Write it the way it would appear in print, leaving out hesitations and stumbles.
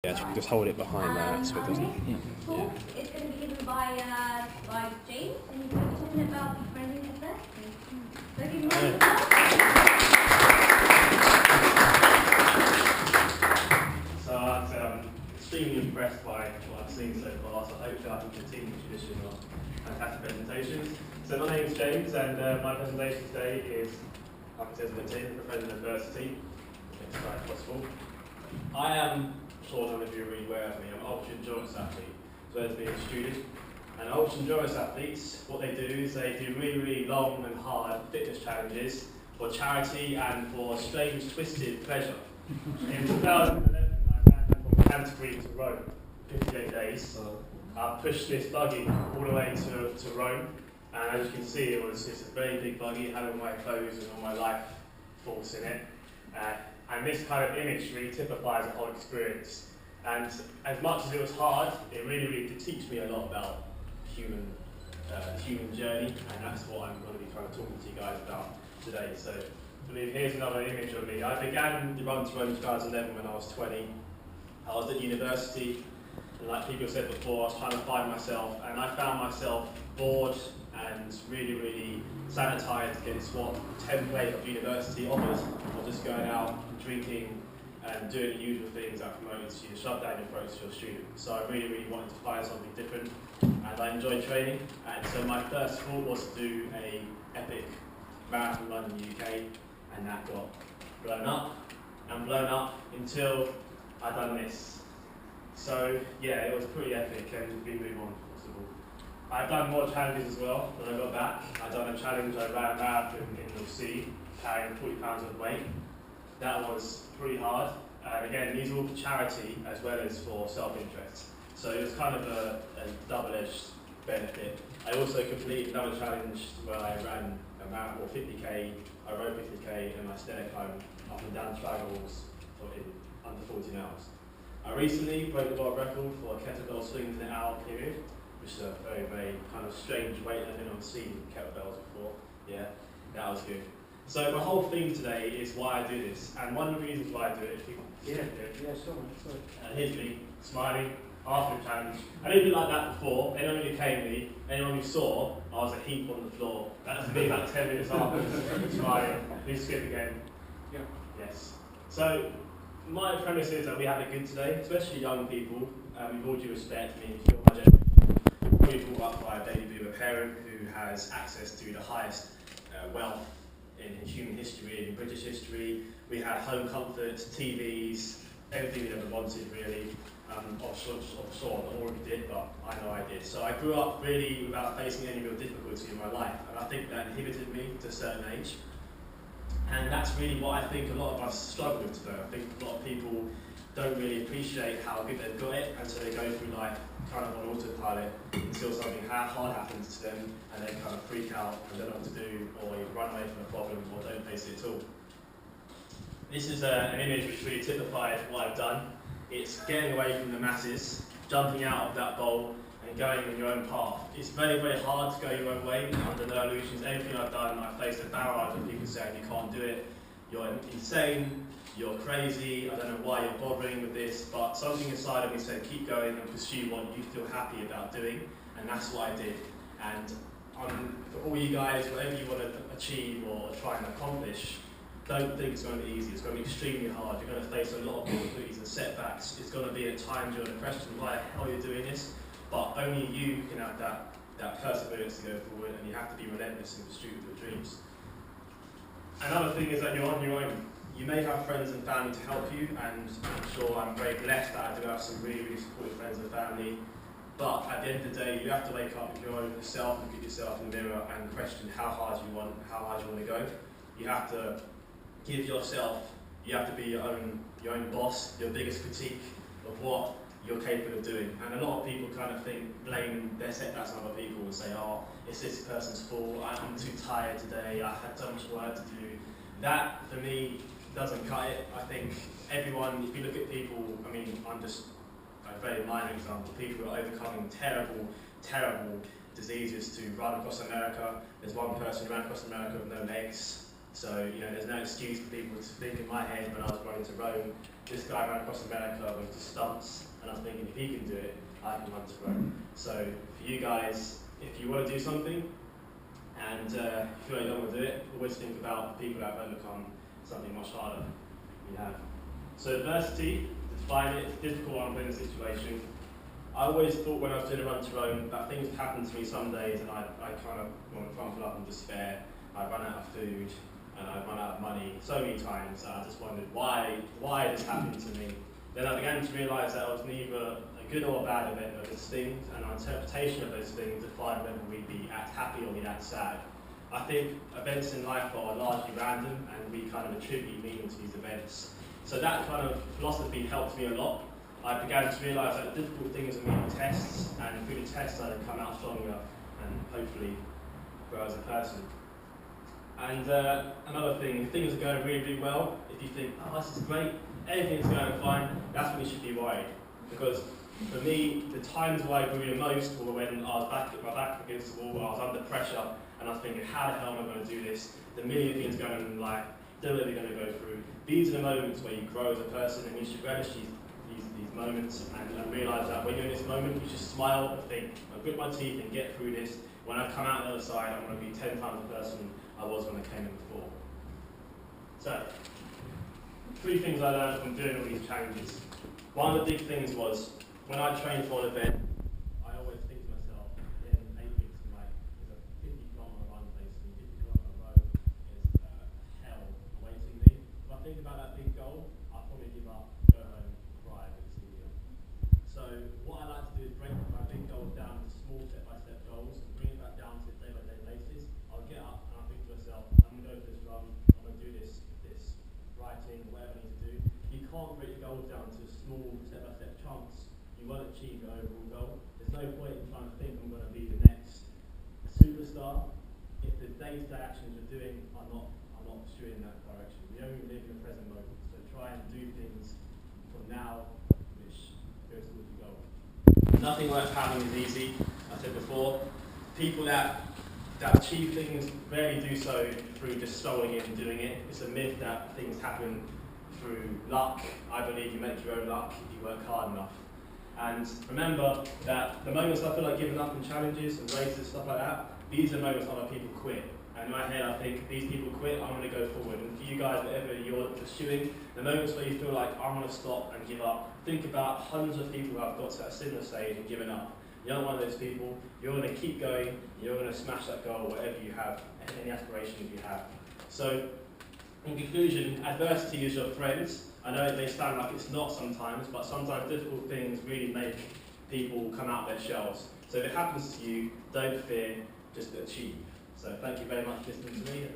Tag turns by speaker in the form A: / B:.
A: Yeah, you can just hold it behind that so it doesn't.
B: Talk is going to be given by James, and he's going to be talking about befriending the first. So give him a
C: So I'm extremely impressed by what I've seen so far, so hopefully I can continue the tradition of fantastic presentations. So my name is James, and my presentation today is, like it says in the tin, Befriending Adversity, as far as possible. I am sure none of you are really aware of me. I'm an ultra endurance athlete, as well as being a student. And ultra endurance athletes, what they do is they do really, really long and hard fitness challenges for charity and for strange, twisted pleasure. In 2011, I ran from Canterbury to Rome, 58 days. I pushed this buggy all the way to Rome, and as you can see, it's a very big buggy. It had all my clothes and all my life force in it. And this kind of image really typifies the whole experience. And as much as it was hard, it really did teach me a lot about the human journey, and that's what I'm going to be trying to talk to you guys about today. So, here's another image of me. I began the run to Rome in 2011 when I was 20. I was at university, and like people said before, I was trying to find myself, and I found myself bored and really sanitized against what template of university offers, or just going out, drinking, and doing the usual things that promoted to shove down your throat to your student. So I really wanted to find something different, and I enjoyed training. And so my first thought was to do a epic marathon run in the UK, and that got blown up until I'd done this. So yeah, it was pretty epic, and we move on. I've done more challenges as well when I got back. I've done a challenge, I ran a marathon in the sea, carrying 40 pounds of weight. That was pretty hard. And again, these are all for charity as well as for self-interest. So it was kind of a double-edged benefit. I also completed another challenge where I ran a marathon, or 50k, I rode 50k, and I stayed home up and down triangles in under 14 hours. I recently broke the world record for a kettlebell swing in an hour period, which is a very kind of strange weight. I've never seen kettlebells before. Yeah, that was good. So my whole theme today is why I do this, and one of the reasons why I do it, if you can
D: Sure.
C: here's me, smiling, after the challenge. I didn't look like that before. Anyone who came to me, anyone who saw, I was a heap on the floor. That was me about 10 minutes after, smiling. Please skip again.
D: Yeah.
C: Yes. So my premise is that we have it good today, especially young people. With all due respect, I mean, if you're my generation, probably brought up by a baby boomer parent who has access to the highest wealth in human history, in British history. We had home comforts, TVs, everything we ever wanted really. Offshore, not all of you did, but I know I did. So I grew up really without facing any real difficulty in my life, and I think that inhibited me to a certain age. And that's really what I think a lot of us struggle with today. I think a lot of people don't really appreciate how good they've got it, and so they go through life kind of on autopilot until something hard happens to them, and they kind of freak out and don't know what to do, or you run away from a problem, or don't face it at all. This is an image which really typifies what I've done. It's getting away from the masses, jumping out of that bowl, and going on your own path. It's very hard to go your own way under no illusions. Anything I've done, I've faced a barrage of people saying you can't do it, you're insane, you're crazy, I don't know why you're bothering with this, but something inside of me said keep going and pursue what you feel happy about doing, and that's what I did. And for all you guys, whatever you want to achieve or try and accomplish, don't think it's going to be easy. It's going to be extremely hard. You're going to face a lot of difficulties and setbacks. It's going to be at times you're going to question why the hell you're doing this, but only you can have that perseverance to go forward, and you have to be relentless in pursuit of your dreams. Another thing is that you're on your own. You may have friends and family to help you, and I'm sure I'm very blessed that I do have some really supportive friends and family. But at the end of the day, you have to wake up with your own self, look at yourself in the mirror, and question how hard you want to go. You have to give yourself. You have to be your own boss, your biggest critique of what you're capable of doing. And a lot of people kind of blame their setbacks on other people and say, oh, it's this person's fault, I'm too tired today, I had so much work to do. That, for me, doesn't cut it. I think everyone, if you look at people, I mean, I'm just a very minor example, people who are overcoming terrible diseases to run across America. There's one person who ran across America with no legs, So, you know, there's no excuse for people to think in my head when I was running to Rome, this guy ran across America with just stunts, and I was thinking, if he can do it, I can run to Rome. So, for you guys, if you want to do something, and if you really don't want to do it, always think about the people that have overcome something much harder than you have. So adversity, to define it, it's difficult when I'm in a situation. I always thought when I was doing a run to Rome that things would happen to me some days and I kind of want to crumple up in despair. I'd run out of food and I'd run out of money so many times. I just wondered why this happened to me. Then I began to realise that it was neither a good or a bad event, but those things and our interpretation of those things define whether we be act happy or we act sad. I think events in life are largely random and we kind of attribute meaning to these events. So that kind of philosophy helped me a lot. I began to realise that the difficult things are meeting tests, and through the tests I then come out stronger and hopefully grow as a person. And another thing, if things are going really, really well, if you think, oh, this is great, everything's going fine, that's when you should be worried. Because for me, the times where I grew the most were when I was my back against the wall, I was under pressure, and I was thinking, how the hell am I going to do this? The million things going on in life, don't know what they're going to go through. These are the moments where you grow as a person, and you should relish these moments and realise that when you're in this moment, you just smile and think, I'll grit my teeth and get through this. When I come out the other side, I'm going to be 10 times the person I was when I came in before. So, 3 things I learned from doing all these challenges. One of the big things was, when I trained for an event, I always think to myself, in 8 weeks, like, there's a 50-kilometre run basically, 50-kilometre road is hell awaiting me. If I think about that big goal, I'll probably give up, go home, cry a bit easier. So what I like to do is break my big goals down into small step-by-step goals and bring it back down to a day-by-day basis. I'll get up and I'll think to myself, I'm going to go for this run, I'm going to do this writing, whatever I need to do. You can't break your goals down to small step-by-step chunks. You won't achieve your overall goal. There's no point in trying to think I'm going to be the next superstar if the day-to-day actions you're doing are not pursuing that direction. We only live in the present moment, so try and do things from now which goes towards the goal. Nothing worth having is easy. I said before, people that achieve things rarely do so through just throwing it and doing it. It's a myth that things happen through luck. I believe you make your own luck if you work hard enough. And remember that the moments I feel like giving up in challenges and races, stuff like that, these are moments other people quit. And in my head I think, these people quit, I'm going to go forward. And for you guys, whatever you're pursuing, the moments where you feel like, I'm going to stop and give up, think about hundreds of people who have got to that similar stage and given up. You're not one of those people. You're going to keep going, you're going to smash that goal, whatever you have, any aspirations you have. So, in conclusion, adversity is your friend. I know it may sound like it's not sometimes, but sometimes difficult things really make people come out of their shells. So if it happens to you, don't fear, just achieve. So thank you very much for listening to me.